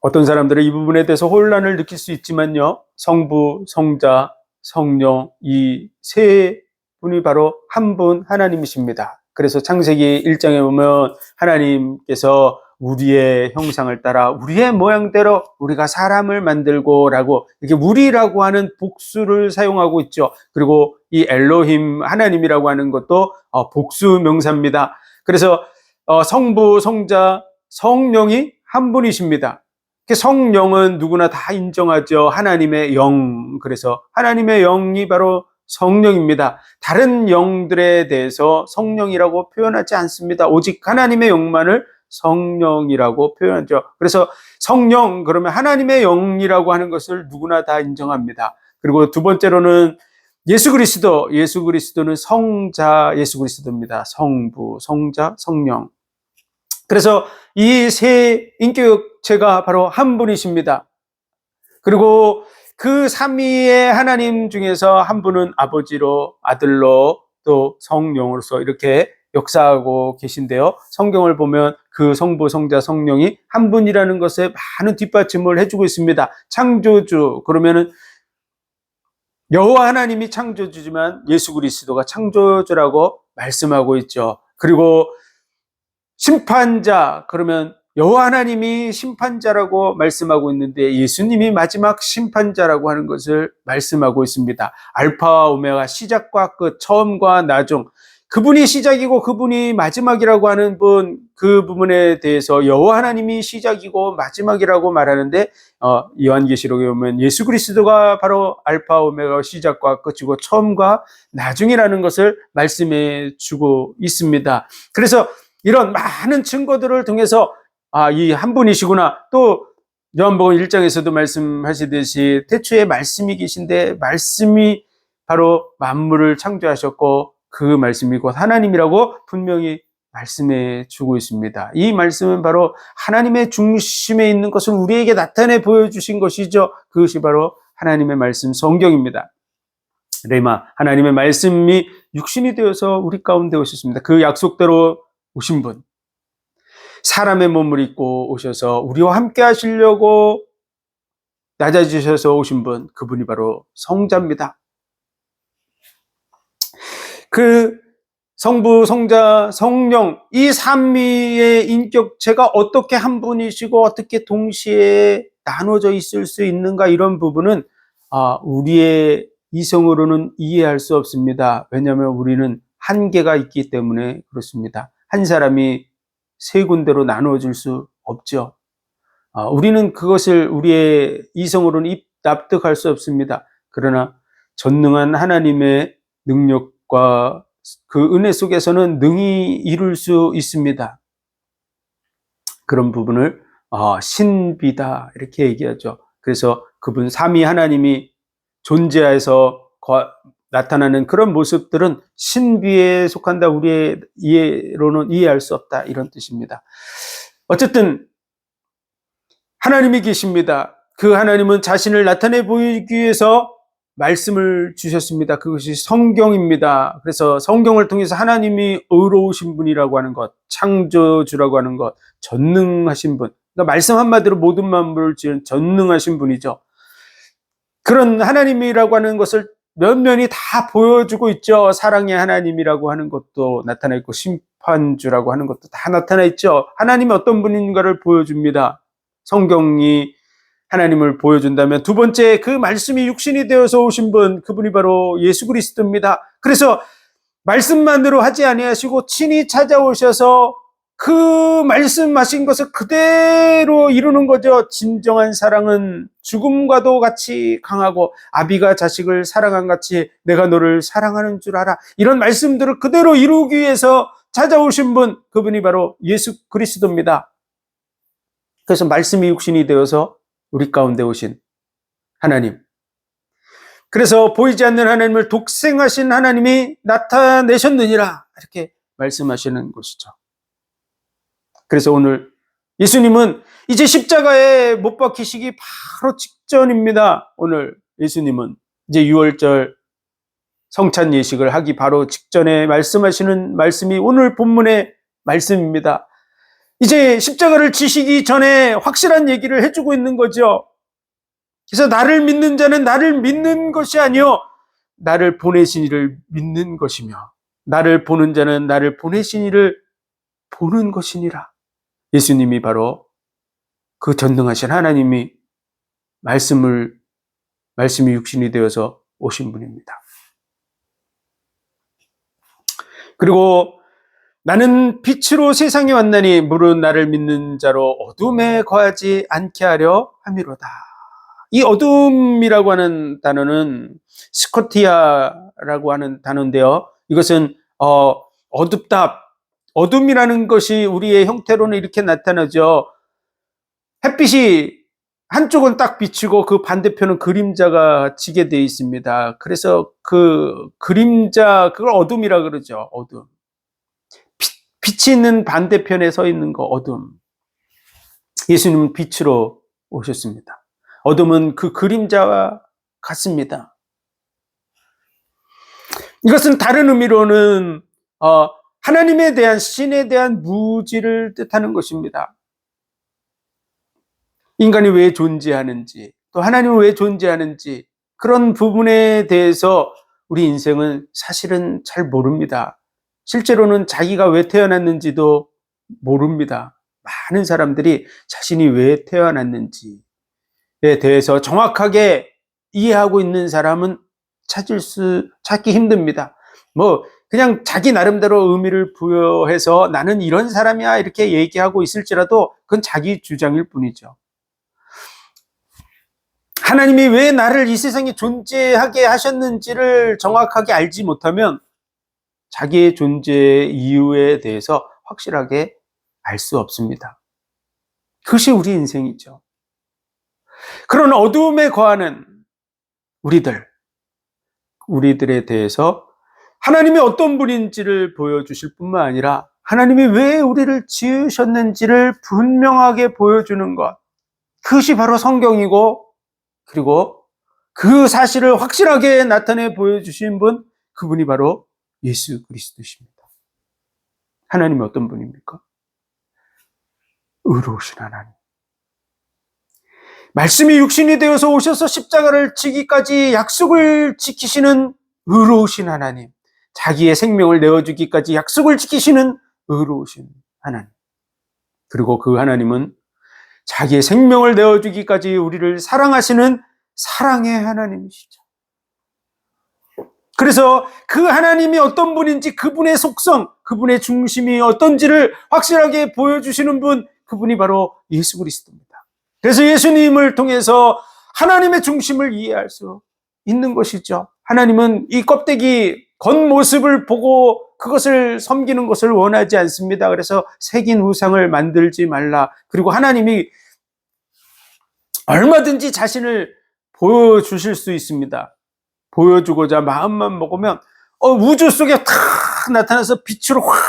어떤 사람들은 이 부분에 대해서 혼란을 느낄 수 있지만요, 성부, 성자, 성령 이 세 분이 바로 한 분 하나님이십니다. 그래서 창세기 1장에 보면 하나님께서 우리의 형상을 따라 우리의 모양대로 우리가 사람을 만들고 라고 이렇게 우리라고 하는 복수를 사용하고 있죠. 그리고 이 엘로힘 하나님이라고 하는 것도 복수 명사입니다. 그래서 성부, 성자, 성령이 한 분이십니다. 성령은 누구나 다 인정하죠. 하나님의 영. 그래서 하나님의 영이 바로 성령입니다. 다른 영들에 대해서 성령이라고 표현하지 않습니다. 오직 하나님의 영만을 성령이라고 표현하죠. 그래서 성령, 그러면 하나님의 영이라고 하는 것을 누구나 다 인정합니다. 그리고 두 번째로는 예수 그리스도, 예수 그리스도는 성자 예수 그리스도입니다. 성부, 성자, 성령. 그래서 이 세 인격체가 바로 한 분이십니다. 그리고 그 삼위의 하나님 중에서 한 분은 아버지로, 아들로, 또 성령으로서 이렇게 역사하고 계신데요. 성경을 보면 그 성부, 성자, 성령이 한 분이라는 것에 많은 뒷받침을 해주고 있습니다. 창조주, 그러면은 여호와 하나님이 창조주지만 예수 그리스도가 창조주라고 말씀하고 있죠. 그리고 심판자, 그러면 여호와 하나님이 심판자라고 말씀하고 있는데 예수님이 마지막 심판자라고 하는 것을 말씀하고 있습니다. 알파와 오메가, 시작과 끝, 처음과 나중, 그분이 시작이고 그분이 마지막이라고 하는 분, 그 부분에 대해서 여호와 하나님이 시작이고 마지막이라고 말하는데 요한계시록에 보면 예수 그리스도가 바로 알파 오메가, 시작과 끝이고 처음과 나중이라는 것을 말씀해 주고 있습니다. 그래서 이런 많은 증거들을 통해서 이 한 분이시구나. 또 요한복음 1장에서도 말씀하시듯이 태초에 말씀이 계신데 말씀이 바로 만물을 창조하셨고 그 말씀이 곧 하나님이라고 분명히 말씀해 주고 있습니다. 이 말씀은 바로 하나님의 중심에 있는 것을 우리에게 나타내 보여주신 것이죠. 그것이 바로 하나님의 말씀 성경입니다. 레마, 하나님의 말씀이 육신이 되어서 우리 가운데 오셨습니다. 그 약속대로 오신 분, 사람의 몸을 입고 오셔서 우리와 함께 하시려고 낮아지셔서 오신 분, 그분이 바로 성자입니다. 그 성부, 성자, 성령, 이 삼위의 인격체가 어떻게 한 분이시고 어떻게 동시에 나눠져 있을 수 있는가, 이런 부분은 우리의 이성으로는 이해할 수 없습니다. 왜냐하면 우리는 한계가 있기 때문에 그렇습니다. 한 사람이 세 군데로 나누어질 수 없죠. 우리는 그것을 우리의 이성으로는 납득할 수 없습니다. 그러나 전능한 하나님의 능력과 그 은혜 속에서는 능히 이룰 수 있습니다. 그런 부분을 신비다 이렇게 얘기하죠. 그래서 그분 삼위 하나님이 존재해서 나타나는 그런 모습들은 신비에 속한다. 우리의 이해로는 이해할 수 없다. 이런 뜻입니다. 어쨌든 하나님이 계십니다. 그 하나님은 자신을 나타내 보이기 위해서 말씀을 주셨습니다. 그것이 성경입니다. 그래서 성경을 통해서 하나님이 의로우신 분이라고 하는 것, 창조주라고 하는 것, 전능하신 분, 그러니까 말씀 한마디로 모든 만물을 지은 전능하신 분이죠. 그런 하나님이라고 하는 것을 면면이 다 보여주고 있죠. 사랑의 하나님이라고 하는 것도 나타나 있고 심판주라고 하는 것도 다 나타나 있죠. 하나님이 어떤 분인가를 보여줍니다. 성경이 하나님을 보여준다면 두 번째, 그 말씀이 육신이 되어서 오신 분, 그분이 바로 예수 그리스도입니다. 그래서 말씀만으로 하지 아니하시고 친히 찾아오셔서 그 말씀하신 것을 그대로 이루는 거죠. 진정한 사랑은 죽음과도 같이 강하고 아비가 자식을 사랑한 같이 내가 너를 사랑하는 줄 알아. 이런 말씀들을 그대로 이루기 위해서 찾아오신 분, 그분이 바로 예수 그리스도입니다. 그래서 말씀이 육신이 되어서 우리 가운데 오신 하나님, 그래서 보이지 않는 하나님을 독생하신 하나님이 나타내셨느니라 이렇게 말씀하시는 것이죠. 그래서 오늘 예수님은 이제 십자가에 못 박히시기 바로 직전입니다. 오늘 예수님은 이제 6월절 성찬 예식을 하기 바로 직전에 말씀하시는 말씀이 오늘 본문의 말씀입니다. 이제 십자가를 지시기 전에 확실한 얘기를 해주고 있는 거죠. 그래서 나를 믿는 자는 나를 믿는 것이 아니요 나를 보내신 이를 믿는 것이며 나를 보는 자는 나를 보내신 이를 보는 것이니라. 예수님이 바로 그 전능하신 하나님이 말씀이 육신이 되어서 오신 분입니다. 그리고 나는 빛으로 세상에 왔나니 물은 나를 믿는 자로 어둠에 거하지 않게 하려 함이로다. 이 어둠이라고 하는 단어는 스코티아라고 하는 단어인데요. 이것은 어둡다. 어둠이라는 것이 우리의 형태로는 이렇게 나타나죠. 햇빛이 한쪽은 딱 비치고 그 반대편은 그림자가 지게 되어 있습니다. 그래서 그 그림자, 그걸 어둠이라 그러죠. 어둠. 빛이 있는 반대편에 서 있는 거, 어둠. 예수님은 빛으로 오셨습니다. 어둠은 그 그림자와 같습니다. 이것은 다른 의미로는 하나님에 대한, 신에 대한 무지를 뜻하는 것입니다. 인간이 왜 존재하는지, 또 하나님은 왜 존재하는지, 그런 부분에 대해서 우리 인생은 사실은 잘 모릅니다. 실제로는 자기가 왜 태어났는지도 모릅니다. 많은 사람들이 자신이 왜 태어났는지에 대해서 정확하게 이해하고 있는 사람은 찾기 힘듭니다. 그냥 자기 나름대로 의미를 부여해서 나는 이런 사람이야 이렇게 얘기하고 있을지라도 그건 자기 주장일 뿐이죠. 하나님이 왜 나를 이 세상에 존재하게 하셨는지를 정확하게 알지 못하면 자기의 존재 이유에 대해서 확실하게 알 수 없습니다. 그것이 우리 인생이죠. 그런 어두움에 거하는 우리들에 대해서 하나님이 어떤 분인지를 보여주실 뿐만 아니라 하나님이 왜 우리를 지으셨는지를 분명하게 보여주는 것, 그것이 바로 성경이고, 그리고 그 사실을 확실하게 나타내 보여주신 분, 그분이 바로 예수 그리스도십니다. 하나님이 어떤 분입니까? 의로우신 하나님. 말씀이 육신이 되어서 오셔서 십자가를 지기까지 약속을 지키시는 의로우신 하나님. 자기의 생명을 내어주기까지 약속을 지키시는 의로우신 하나님. 그리고 그 하나님은 자기의 생명을 내어주기까지 우리를 사랑하시는 사랑의 하나님이시죠. 그래서 그 하나님이 어떤 분인지, 그분의 속성, 그분의 중심이 어떤지를 확실하게 보여주시는 분, 그분이 바로 예수 그리스도입니다. 그래서 예수님을 통해서 하나님의 중심을 이해할 수 있는 것이죠. 하나님은 이 껍데기 겉모습을 보고 그것을 섬기는 것을 원하지 않습니다. 그래서 새긴 우상을 만들지 말라. 그리고 하나님이 얼마든지 자신을 보여주실 수 있습니다. 보여주고자 마음만 먹으면 우주 속에 탁 나타나서 빛으로 확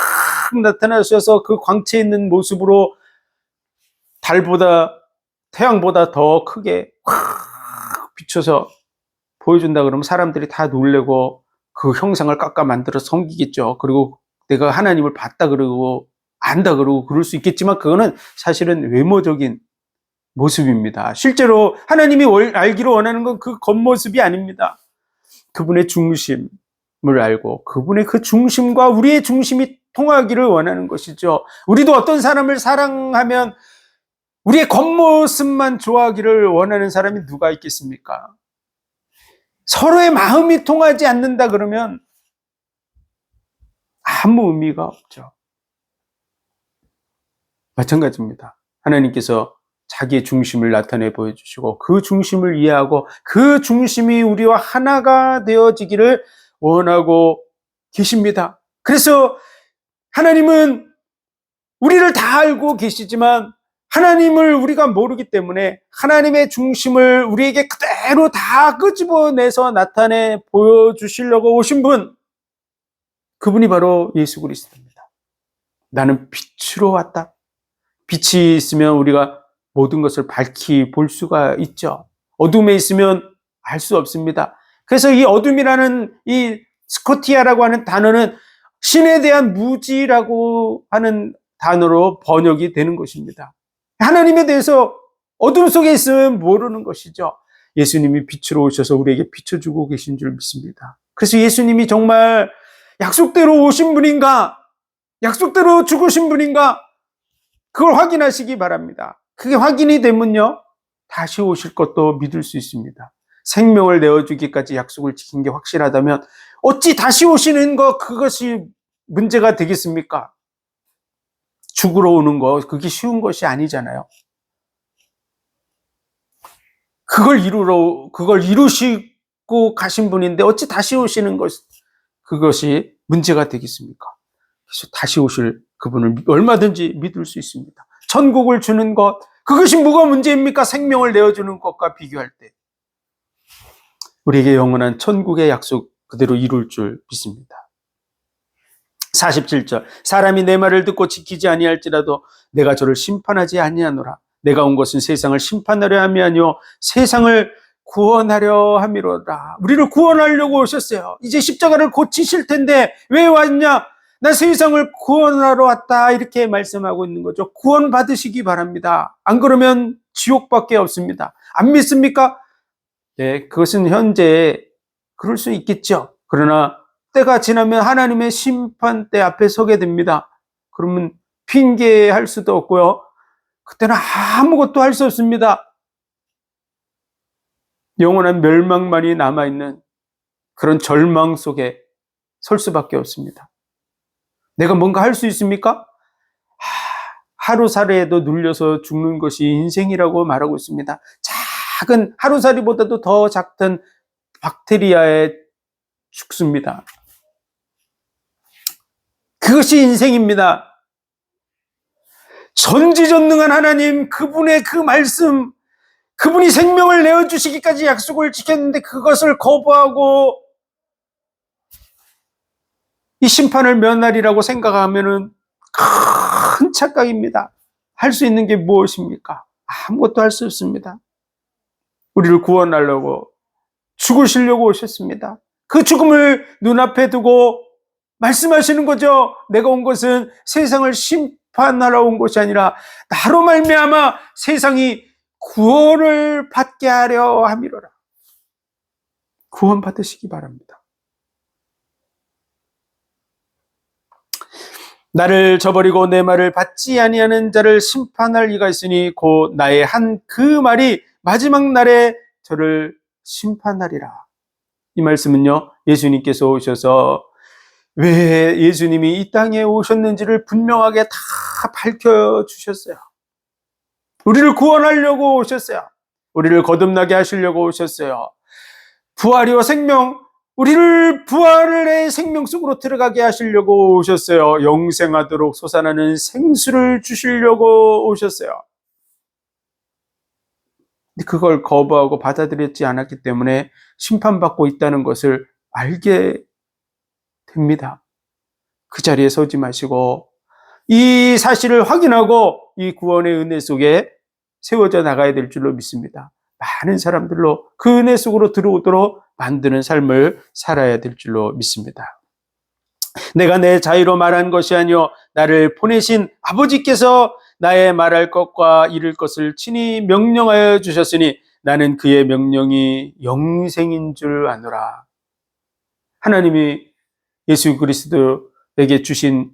나타나셔서 그 광채 있는 모습으로 달보다, 태양보다 더 크게 확 비춰서 보여준다 그러면 사람들이 다 놀래고 그 형상을 깎아 만들어 섬기겠죠. 그리고 내가 하나님을 봤다 그러고 안다 그러고 그럴 수 있겠지만 그거는 사실은 외모적인 모습입니다. 실제로 하나님이 알기로 원하는 건 그 겉모습이 아닙니다. 그분의 중심을 알고 그분의 그 중심과 우리의 중심이 통하기를 원하는 것이죠. 우리도 어떤 사람을 사랑하면 우리의 겉모습만 좋아하기를 원하는 사람이 누가 있겠습니까? 서로의 마음이 통하지 않는다 그러면 아무 의미가 없죠. 마찬가지입니다. 하나님께서 자기의 중심을 나타내 보여주시고 그 중심을 이해하고 그 중심이 우리와 하나가 되어지기를 원하고 계십니다. 그래서 하나님은 우리를 다 알고 계시지만 하나님을 우리가 모르기 때문에 하나님의 중심을 우리에게 그대로 다 끄집어내서 나타내 보여주시려고 오신 분, 그분이 바로 예수 그리스도입니다. 나는 빛으로 왔다. 빛이 있으면 우리가 모든 것을 밝히 볼 수가 있죠. 어둠에 있으면 알 수 없습니다. 그래서 이 어둠이라는 이 스코티아라고 하는 단어는 신에 대한 무지라고 하는 단어로 번역이 되는 것입니다. 하나님에 대해서 어둠 속에 있으면 모르는 것이죠. 예수님이 빛으로 오셔서 우리에게 비춰주고 계신 줄 믿습니다. 그래서 예수님이 정말 약속대로 오신 분인가? 약속대로 죽으신 분인가? 그걸 확인하시기 바랍니다. 그게 확인이 되면요, 다시 오실 것도 믿을 수 있습니다. 생명을 내어주기까지 약속을 지킨 게 확실하다면 어찌 다시 오시는 것, 그것이 문제가 되겠습니까? 죽으러 오는 거, 그게 쉬운 것이 아니잖아요. 그걸 이루시고 가신 분인데 어찌 다시 오시는 그것이 문제가 되겠습니까? 그래서 다시 오실 그분을 얼마든지 믿을 수 있습니다. 천국을 주는 것, 그것이 뭐가 문제입니까? 생명을 내어주는 것과 비교할 때. 우리에게 영원한 천국의 약속 그대로 이룰 줄 믿습니다. 47절, 사람이 내 말을 듣고 지키지 아니할지라도 내가 저를 심판하지 아니하노라. 내가 온 것은 세상을 심판하려 함이 아니요 세상을 구원하려 함이로다. 우리를 구원하려고 오셨어요. 이제 십자가를 고치실 텐데 왜 왔냐? 나 세상을 구원하러 왔다, 이렇게 말씀하고 있는 거죠. 구원 받으시기 바랍니다. 안 그러면 지옥밖에 없습니다. 안 믿습니까? 네, 그것은 현재 그럴 수 있겠죠. 그러나 때가 지나면 하나님의 심판대 앞에 서게 됩니다. 그러면 핑계할 수도 없고요. 그때는 아무것도 할 수 없습니다. 영원한 멸망만이 남아있는 그런 절망 속에 설 수밖에 없습니다. 내가 뭔가 할 수 있습니까? 하루살이에도 눌려서 죽는 것이 인생이라고 말하고 있습니다. 작은 하루살이보다도 더 작던 박테리아에 죽습니다. 그것이 인생입니다. 전지전능한 하나님, 그분의 그 말씀, 그분이 생명을 내어주시기까지 약속을 지켰는데 그것을 거부하고 이 심판을 면하리라고 생각하면은 큰 착각입니다. 할 수 있는 게 무엇입니까? 아무것도 할 수 없습니다. 우리를 구원하려고 죽으시려고 오셨습니다. 그 죽음을 눈앞에 두고 말씀하시는 거죠. 내가 온 것은 세상을 심판하러 온 것이 아니라 나로 말미암아 세상이 구원을 받게 하려 함이로라. 구원 받으시기 바랍니다. 나를 저버리고 내 말을 받지 아니하는 자를 심판할 이가 있으니 곧 나의 한 그 말이 마지막 날에 저를 심판하리라. 이 말씀은요, 예수님께서 오셔서 왜 예수님이 이 땅에 오셨는지를 분명하게 다 밝혀주셨어요. 우리를 구원하려고 오셨어요. 우리를 거듭나게 하시려고 오셨어요. 부활이요 생명, 우리를 부활의 생명 속으로 들어가게 하시려고 오셨어요. 영생하도록 솟아나는 생수를 주시려고 오셨어요. 근데 그걸 거부하고 받아들였지 않았기 때문에 심판받고 있다는 것을 알게 됩니다. 그 자리에 서지 마시고 이 사실을 확인하고 이 구원의 은혜 속에 세워져 나가야 될 줄로 믿습니다. 많은 사람들로 그 은혜 속으로 들어오도록 만드는 삶을 살아야 될 줄로 믿습니다. 내가 내 자유로 말한 것이 아니요 나를 보내신 아버지께서 나의 말할 것과 이룰 것을 친히 명령하여 주셨으니 나는 그의 명령이 영생인 줄 아노라. 하나님이 예수 그리스도에게 주신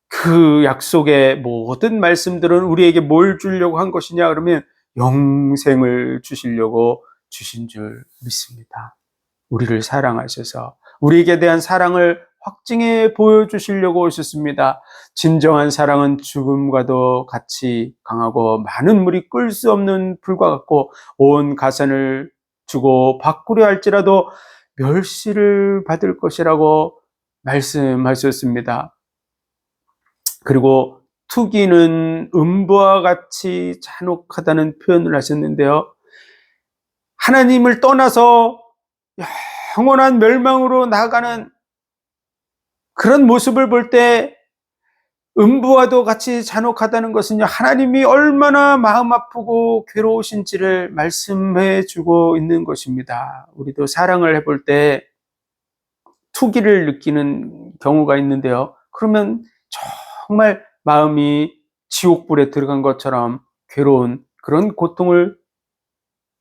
그 약속의 모든 말씀들은 우리에게 뭘 주려고 한 것이냐 그러면 영생을 주시려고 주신 줄 믿습니다. 우리를 사랑하셔서 우리에게 대한 사랑을 확증해 보여주시려고 오셨습니다. 진정한 사랑은 죽음과도 같이 강하고 많은 물이 끓을 수 없는 불과 같고 온 가산을 주고 바꾸려 할지라도 멸시를 받을 것이라고 말씀하셨습니다. 그리고 투기는 음부와 같이 잔혹하다는 표현을 하셨는데요. 하나님을 떠나서 영원한 멸망으로 나아가는 그런 모습을 볼 때 음부와도 같이 잔혹하다는 것은요, 하나님이 얼마나 마음 아프고 괴로우신지를 말씀해 주고 있는 것입니다. 우리도 사랑을 해볼 때 투기를 느끼는 경우가 있는데요. 그러면 정말 마음이 지옥불에 들어간 것처럼 괴로운 그런 고통을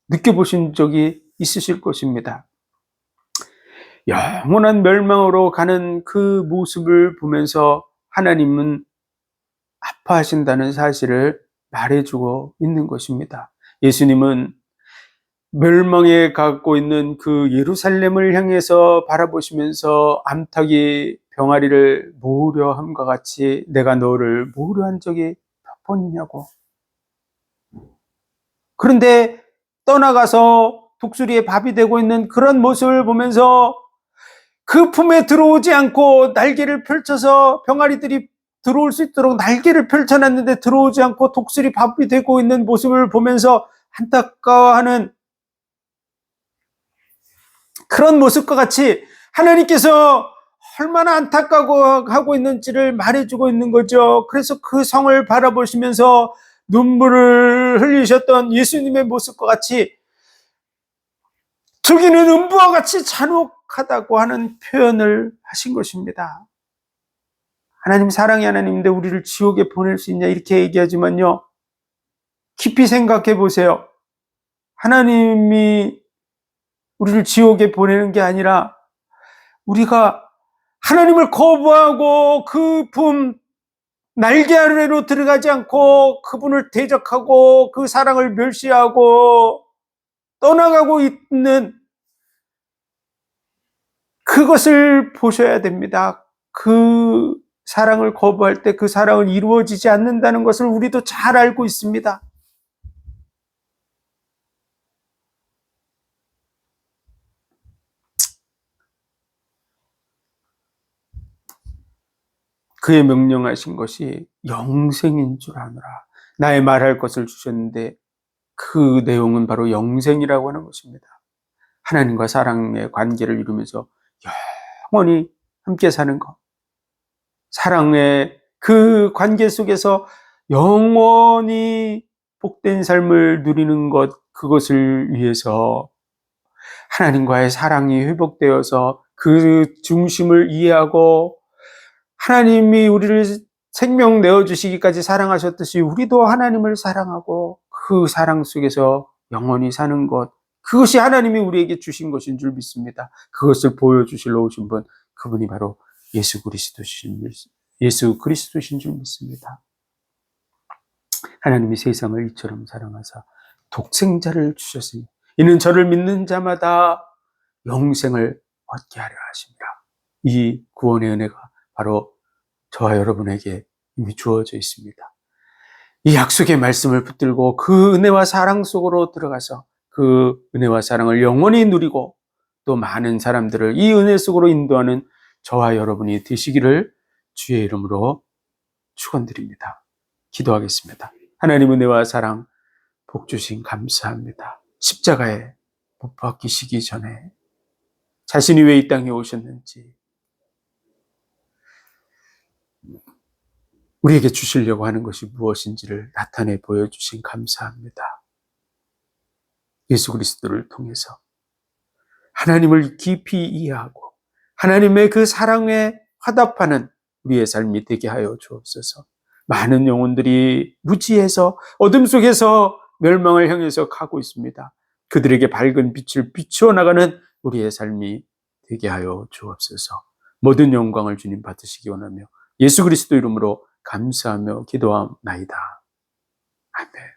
느껴보신 적이 있으실 것입니다. 영원한 멸망으로 가는 그 모습을 보면서 하나님은 아파하신다는 사실을 말해주고 있는 것입니다. 예수님은 멸망에 갖고 있는 그 예루살렘을 향해서 바라보시면서 암탉이 병아리를 모으려 함과 같이 내가 너를 모으려 한 적이 몇 번이냐고. 그런데 떠나가서 독수리의 밥이 되고 있는 그런 모습을 보면서 그 품에 들어오지 않고 날개를 펼쳐서 병아리들이 들어올 수 있도록 날개를 펼쳐놨는데 들어오지 않고 독수리 밥이 되고 있는 모습을 보면서 안타까워하는 그런 모습과 같이 하나님께서 얼마나 안타까워하고 있는지를 말해주고 있는 거죠. 그래서 그 성을 바라보시면서 눈물을 흘리셨던 예수님의 모습과 같이 저기는 음부와 같이 잔혹하다고 하는 표현을 하신 것입니다. 하나님 사랑의 하나님인데 우리를 지옥에 보낼 수 있냐 이렇게 얘기하지만요, 깊이 생각해 보세요. 하나님이 우리를 지옥에 보내는 게 아니라 우리가 하나님을 거부하고 그 품 날개 아래로 들어가지 않고 그분을 대적하고 그 사랑을 멸시하고 떠나가고 있는 그것을 보셔야 됩니다. 그 사랑을 거부할 때 그 사랑은 이루어지지 않는다는 것을 우리도 잘 알고 있습니다. 그의 명령하신 것이 영생인 줄 아노라. 나의 말할 것을 주셨는데 그 내용은 바로 영생이라고 하는 것입니다. 하나님과 사랑의 관계를 이루면서 영원히 함께 사는 것. 사랑의 그 관계 속에서 영원히 복된 삶을 누리는 것, 그것을 위해서 하나님과의 사랑이 회복되어서 그 중심을 이해하고 하나님이 우리를 생명 내어주시기까지 사랑하셨듯이 우리도 하나님을 사랑하고 그 사랑 속에서 영원히 사는 것, 그것이 하나님이 우리에게 주신 것인 줄 믿습니다. 그것을 보여주실러 오신 분, 그분이 바로 예수 그리스도신 줄 믿습니다. 하나님이 세상을 이처럼 사랑하사 독생자를 주셨으니 이는 저를 믿는 자마다 영생을 얻게 하려 하십니다. 이 구원의 은혜가 바로 저와 여러분에게 이미 주어져 있습니다. 이 약속의 말씀을 붙들고 그 은혜와 사랑 속으로 들어가서 그 은혜와 사랑을 영원히 누리고 또 많은 사람들을 이 은혜 속으로 인도하는 저와 여러분이 되시기를 주의 이름으로 축원드립니다. 기도하겠습니다. 하나님 은혜와 사랑 복 주신 감사합니다. 십자가에 못 박히시기 전에 자신이 왜 이 땅에 오셨는지 우리에게 주시려고 하는 것이 무엇인지를 나타내 보여주신 감사합니다. 예수 그리스도를 통해서 하나님을 깊이 이해하고 하나님의 그 사랑에 화답하는 우리의 삶이 되게 하여 주옵소서. 많은 영혼들이 무지해서 어둠 속에서 멸망을 향해서 가고 있습니다. 그들에게 밝은 빛을 비추어 나가는 우리의 삶이 되게 하여 주옵소서. 모든 영광을 주님 받으시기 원하며 예수 그리스도 이름으로 감사하며 기도하옵나이다. 아멘.